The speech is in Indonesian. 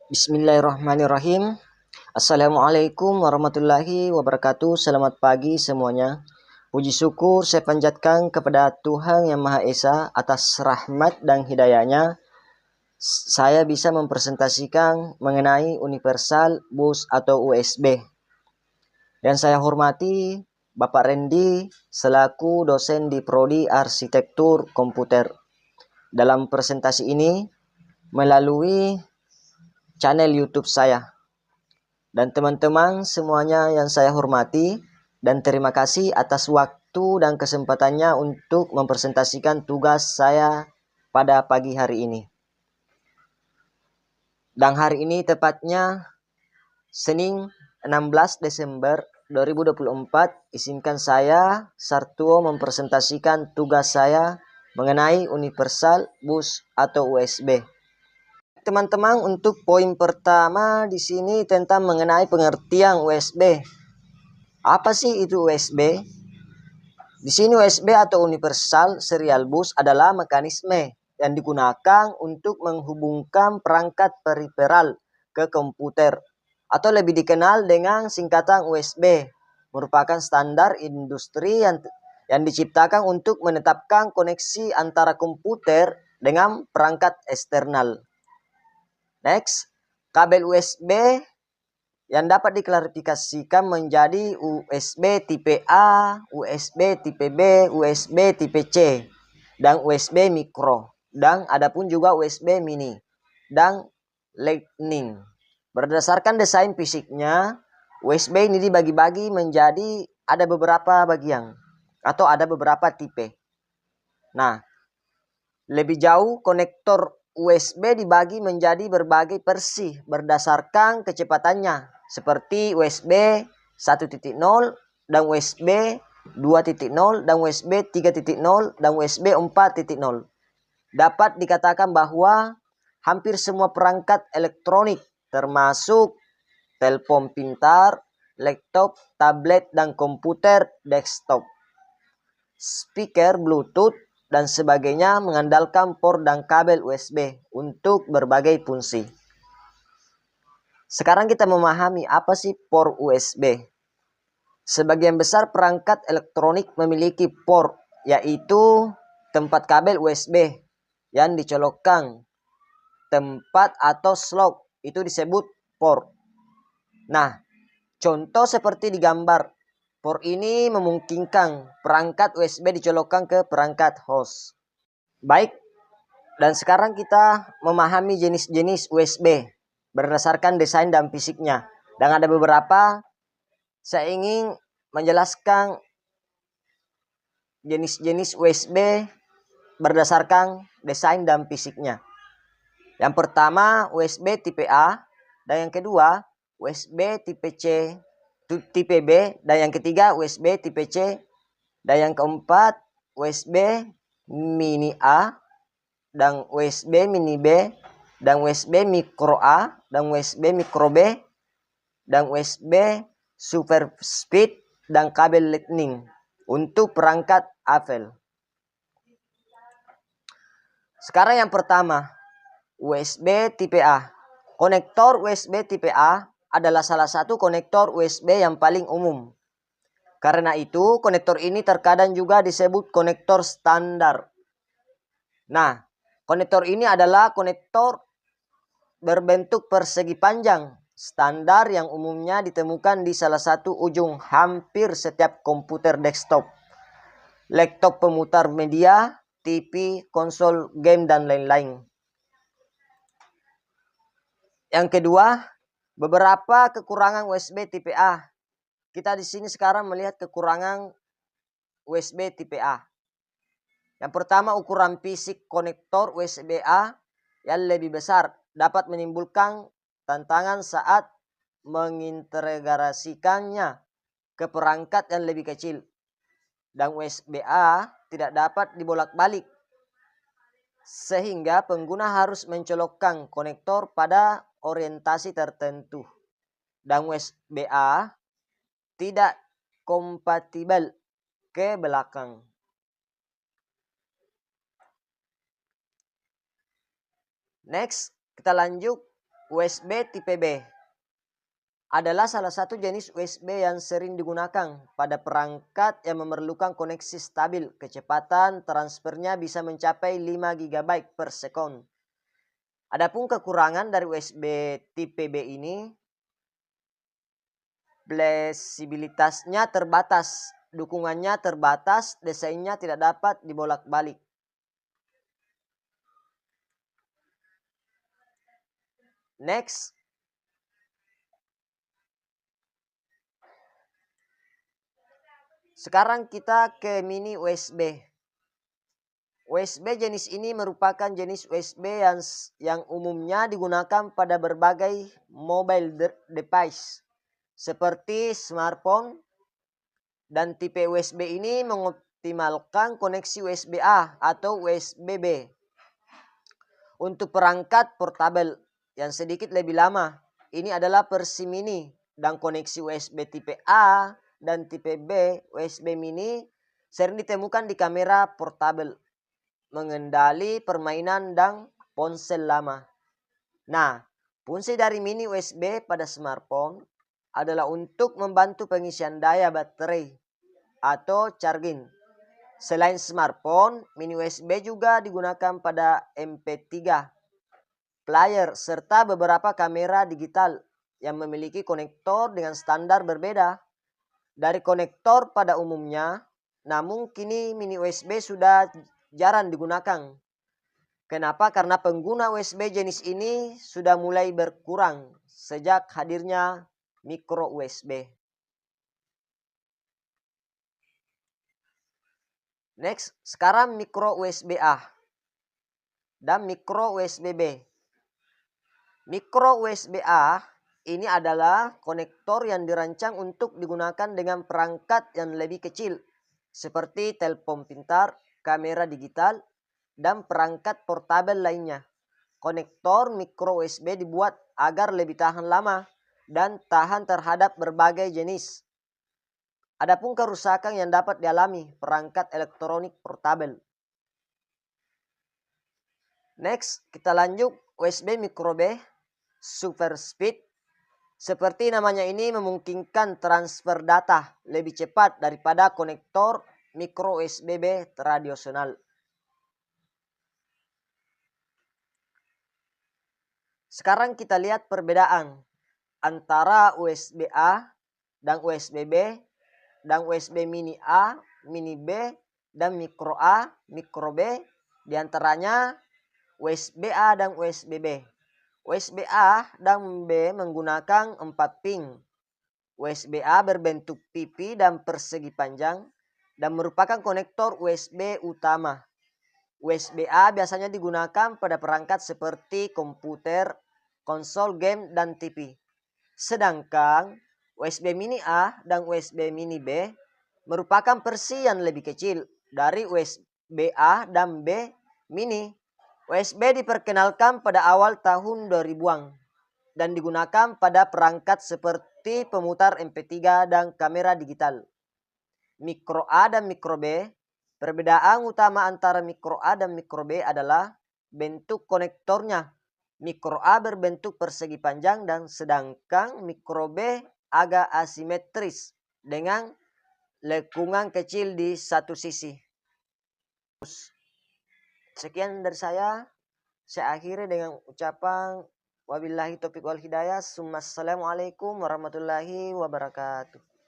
Bismillahirrahmanirrahim. Assalamualaikum warahmatullahi wabarakatuh. Selamat pagi semuanya. Puji syukur saya panjatkan kepada Tuhan Yang Maha Esa atas rahmat dan hidayahnya. Saya bisa mempresentasikan mengenai Universal Bus atau USB. Dan saya hormati Bapak Randy selaku dosen di Prodi Arsitektur Komputer. Dalam presentasi ini melalui channel YouTube saya. Dan teman-teman semuanya yang saya hormati dan terima kasih atas waktu dan kesempatannya untuk mempresentasikan tugas saya pada pagi hari ini. Dan hari ini tepatnya Senin 16 Desember 2024, izinkan saya Sartuo mempresentasikan tugas saya mengenai Universal Bus atau USB. Teman-teman, untuk poin pertama di sini tentang mengenai pengertian USB. Apa sih itu USB? Di sini USB atau Universal Serial Bus adalah mekanisme yang digunakan untuk menghubungkan perangkat periferal ke komputer atau lebih dikenal dengan singkatan USB. Merupakan standar industri yang diciptakan untuk menetapkan koneksi antara komputer dengan perangkat eksternal. Next, kabel USB yang dapat diklarifikasikan menjadi USB tipe A, USB tipe B, USB tipe C, dan USB mikro. Dan adapun juga USB mini dan Lightning. Berdasarkan desain fisiknya, USB ini dibagi-bagi menjadi ada beberapa bagian atau ada beberapa tipe. Nah, lebih jauh, konektor USB dibagi menjadi berbagai versi berdasarkan kecepatannya, seperti USB 1.0 dan USB 2.0 dan USB 3.0 dan USB 4.0. Dapat dikatakan bahwa hampir semua perangkat elektronik termasuk telepon pintar, laptop, tablet, dan komputer desktop, speaker Bluetooth, dan sebagainya mengandalkan port dan kabel USB untuk berbagai fungsi. Sekarang kita memahami apa sih port USB. Sebagian besar perangkat elektronik memiliki port, yaitu tempat kabel USB yang dicolokkan. Tempat atau slot itu disebut port. Nah, contoh seperti di gambar. Port ini memungkinkan perangkat USB dicolokkan ke perangkat host. Baik, dan sekarang kita memahami jenis-jenis USB berdasarkan desain dan fisiknya. Dan ada beberapa, saya ingin menjelaskan jenis-jenis USB berdasarkan desain dan fisiknya. Yang pertama USB tipe A, dan yang kedua USB tipe C, tipe B, dan yang ketiga USB tipe C, dan yang keempat USB mini A, dan USB mini B, dan USB micro A, dan USB micro B, dan USB super speed, dan kabel Lightning untuk perangkat Apple. Sekarang yang pertama, USB tipe A. Konektor USB tipe A adalah salah satu konektor USB yang paling umum. Karena itu, konektor ini terkadang juga disebut konektor standar. Nah, konektor ini adalah konektor berbentuk persegi panjang standar yang umumnya ditemukan di salah satu ujung hampir setiap komputer desktop, laptop pemutar media, TV, konsol game, dan lain-lain. Yang kedua, beberapa kekurangan USB tipe A. Kita di sini sekarang melihat kekurangan USB tipe A. Yang pertama, ukuran fisik konektor USB A yang lebih besar dapat menimbulkan tantangan saat mengintegrasikannya ke perangkat yang lebih kecil. Dan USB A tidak dapat dibolak-balik, sehingga pengguna harus mencolokkan konektor pada orientasi tertentu. Dan USB A tidak kompatibel ke belakang. Next, kita lanjut USB tipe B adalah salah satu jenis USB yang sering digunakan pada perangkat yang memerlukan koneksi stabil. Kecepatan transfernya bisa mencapai 5 GB per sekon. Adapun kekurangan dari USB tipe B ini, fleksibilitasnya terbatas, dukungannya terbatas, desainnya tidak dapat dibolak-balik. Next. Sekarang kita ke mini USB. USB jenis ini merupakan jenis USB yang umumnya digunakan pada berbagai mobile device seperti smartphone, dan tipe USB ini mengoptimalkan koneksi USB A atau USB B untuk perangkat portabel yang sedikit lebih lama. Ini adalah versi mini, dan koneksi USB tipe A dan tipe B USB mini sering ditemukan di kamera portabel, mengendali permainan dan ponsel lama. Nah, fungsi dari mini USB pada smartphone adalah untuk membantu pengisian daya baterai atau charging. Selain smartphone, mini USB juga digunakan pada MP3 player serta beberapa kamera digital yang memiliki konektor dengan standar berbeda dari konektor pada umumnya. Namun kini mini USB sudah jarang digunakan. Kenapa? Karena pengguna USB jenis ini sudah mulai berkurang sejak hadirnya micro USB. Next, sekarang micro USB A dan micro USB B. Micro USB A ini adalah konektor yang dirancang untuk digunakan dengan perangkat yang lebih kecil seperti telepon pintar, kamera digital, dan perangkat portabel lainnya. Konektor micro USB dibuat agar lebih tahan lama dan tahan terhadap berbagai jenis. Adapun kerusakan yang dapat dialami perangkat elektronik portabel. Next, kita lanjut USB micro B super speed. Seperti namanya ini memungkinkan transfer data lebih cepat daripada konektor micro USB B tradisional. Sekarang kita lihat perbedaan antara USB A dan USB B dan USB mini A, mini B, dan micro A, micro B. Di antaranya USB A dan USB B. USB A dan B menggunakan 4 pin. USB A berbentuk pipi dan persegi panjang dan merupakan konektor USB utama. USB A biasanya digunakan pada perangkat seperti komputer, konsol game, dan TV. Sedangkan USB mini A dan USB mini B merupakan versi yang lebih kecil dari USB A dan B mini. USB diperkenalkan pada awal tahun 2000-an dan digunakan pada perangkat seperti pemutar MP3 dan kamera digital. Micro A dan micro B, perbedaan utama antara micro A dan micro B adalah bentuk konektornya. Micro A berbentuk persegi panjang dan sedangkan micro B agak asimetris dengan lekungan kecil di satu sisi. Sekian dari saya akhiri dengan ucapan wabillahi taufiq wal hidayah. Assalamualaikum warahmatullahi wabarakatuh.